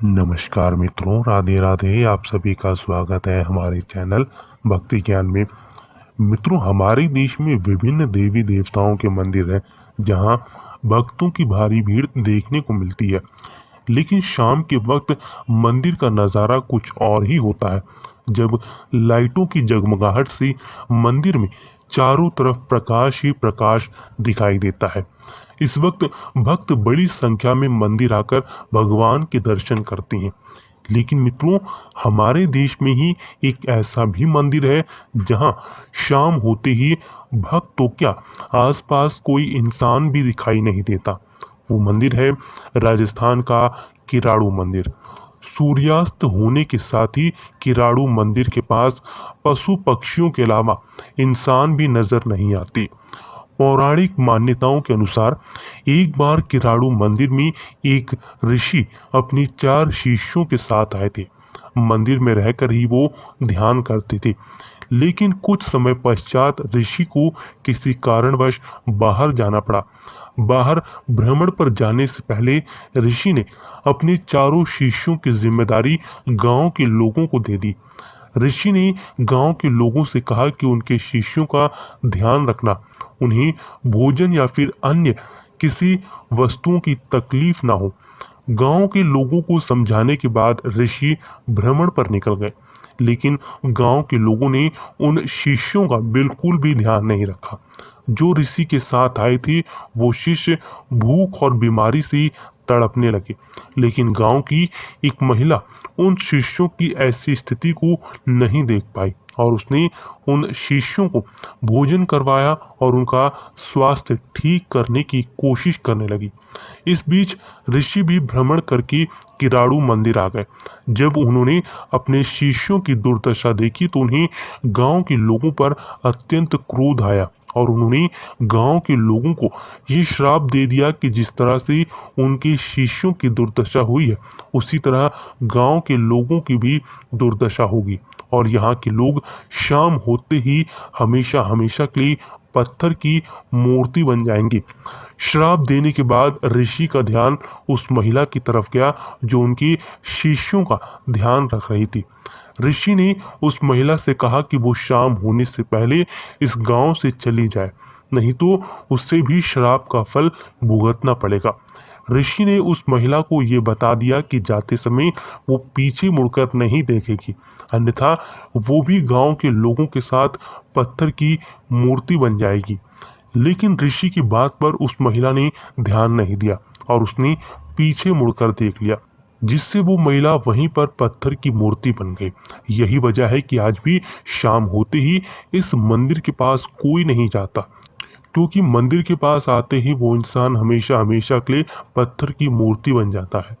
नमस्कार मित्रों, राधे राधे। आप सभी का स्वागत है हमारे चैनल भक्ति ज्ञान में। मित्रों, हमारे देश में विभिन्न देवी देवताओं के मंदिर हैं जहां भक्तों की भारी भीड़ देखने को मिलती है। लेकिन शाम के वक्त मंदिर का नज़ारा कुछ और ही होता है। जब लाइटों की जगमगाहट से मंदिर में चारों तरफ प्रकाश ही प्रकाश दिखाई देता है। इस वक्त भक्त बड़ी संख्या में मंदिर आकर भगवान के दर्शन करते हैं। लेकिन मित्रों, हमारे देश में ही एक ऐसा भी मंदिर है जहां शाम होते ही भक्त तो क्या, आसपास कोई इंसान भी दिखाई नहीं देता। वो मंदिर है राजस्थान का किराड़ू मंदिर। सूर्यास्त होने के साथ ही किराड़ू मंदिर के पास पशु पक्षियों के अलावा इंसान भी नजर नहीं आती। पौराणिक मान्यताओं के अनुसार एक बार किराड़ू मंदिर में एक ऋषि अपनी 4 शिष्यों के साथ आए थे। मंदिर में रहकर ही वो ध्यान करते थे। लेकिन कुछ समय पश्चात ऋषि को किसी कारणवश बाहर जाना पड़ा। बाहर भ्रमण पर जाने से पहले ऋषि ने अपने चारों शिष्यों की जिम्मेदारी गांव के लोगों को दे दी। ऋषि ने गांव के लोगों से कहा कि उनके शिष्यों का ध्यान रखना, उन्हें भोजन या फिर अन्य किसी वस्तुओं की तकलीफ ना हो। गांव के लोगों को समझाने के बाद ऋषि भ्रमण पर निकल गए। लेकिन गांव के लोगों ने उन शिष्यों का बिल्कुल भी ध्यान नहीं रखा। जो ऋषि के साथ आए थे वो शिष्य भूख और बीमारी से तड़पने लगे। लेकिन गांव की एक महिला उन शिष्यों की ऐसी स्थिति को नहीं देख पाई और उसने उन शिष्यों को भोजन करवाया और उनका स्वास्थ्य ठीक करने की कोशिश करने लगी। इस बीच ऋषि भी भ्रमण करके किराड़ू मंदिर आ गए। जब उन्होंने अपने शिष्यों की दुर्दशा देखी तो उन्हें गांव के लोगों पर अत्यंत क्रोध आया और उन्होंने गांव के लोगों को ये श्राप दे दिया कि जिस तरह से उनके शिष्यों की दुर्दशा हुई है उसी तरह गांव के लोगों की भी दुर्दशा होगी और यहाँ के लोग शाम होते ही हमेशा हमेशा के लिए पत्थर की मूर्ति बन जाएंगे। श्राप देने के बाद ऋषि का ध्यान उस महिला की तरफ गया जो उनके शिष्यों का ध्यान रख रही थी। ऋषि ने उस महिला से कहा कि वो शाम होने से पहले इस गांव से चली जाए, नहीं तो उससे भी श्राप का फल भुगतना पड़ेगा। ऋषि ने उस महिला को ये बता दिया कि जाते समय वो पीछे मुड़कर नहीं देखेगी, अन्यथा वो भी गांव के लोगों के साथ पत्थर की मूर्ति बन जाएगी। लेकिन ऋषि की बात पर उस महिला ने ध्यान नहीं दिया और उसने पीछे मुड़कर देख लिया, जिससे वो महिला वहीं पर पत्थर की मूर्ति बन गई। यही वजह है कि आज भी शाम होते ही इस मंदिर के पास कोई नहीं जाता, क्योंकि मंदिर के पास आते ही वो इंसान हमेशा हमेशा के लिए पत्थर की मूर्ति बन जाता है।